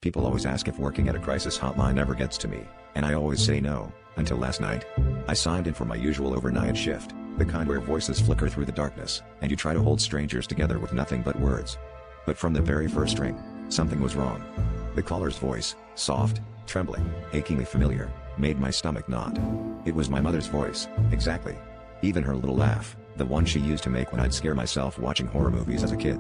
People always ask if working at a crisis hotline ever gets to me, and I always say no, until last night. I signed in for my usual overnight shift, the kind where voices flicker through the darkness, and you try to hold strangers together with nothing but words. But from the very first ring, something was wrong. The caller's voice, soft, trembling, achingly familiar, made my stomach knot. It was my mother's voice, exactly. Even her little laugh, the one she used to make when I'd scare myself watching horror movies as a kid.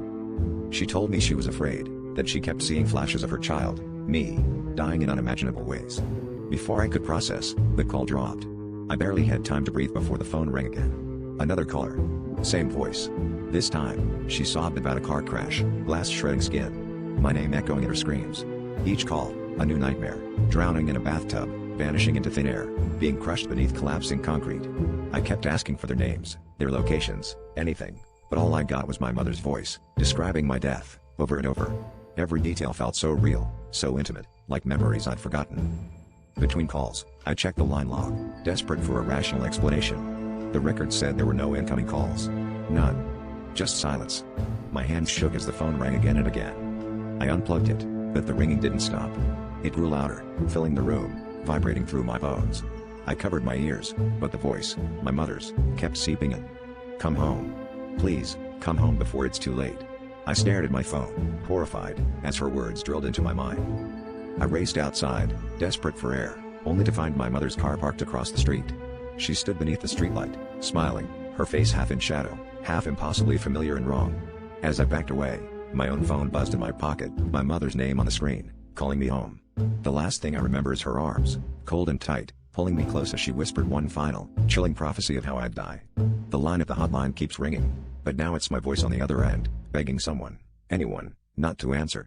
She told me she was afraid, that she kept seeing flashes of her child, me, dying in unimaginable ways. Before I could process, the call dropped. I barely had time to breathe before the phone rang again. Another caller. Same voice. This time, she sobbed about a car crash, glass shredding skin. My name echoing in her screams. Each call, a new nightmare, drowning in a bathtub, vanishing into thin air, being crushed beneath collapsing concrete. I kept asking for their names, their locations, anything, but all I got was my mother's voice, describing my death, over and over. Every detail felt so real, so intimate, like memories I'd forgotten. Between calls, I checked the line log, desperate for a rational explanation. The record said there were no incoming calls. None. Just silence. My hands shook as the phone rang again and again. I unplugged it, but the ringing didn't stop. It grew louder, filling the room, vibrating through my bones. I covered my ears, but the voice, my mother's, kept seeping in. Come home. Please, come home before it's too late. I stared at my phone, horrified, as her words drilled into my mind. I raced outside, desperate for air, only to find my mother's car parked across the street. She stood beneath the streetlight, smiling, her face half in shadow, half impossibly familiar and wrong. As I backed away, my own phone buzzed in my pocket, my mother's name on the screen, calling me home. The last thing I remember is her arms, cold and tight, pulling me close as she whispered one final, chilling prophecy of how I'd die. The line at the hotline keeps ringing, but now it's my voice on the other end, begging someone, anyone, not to answer.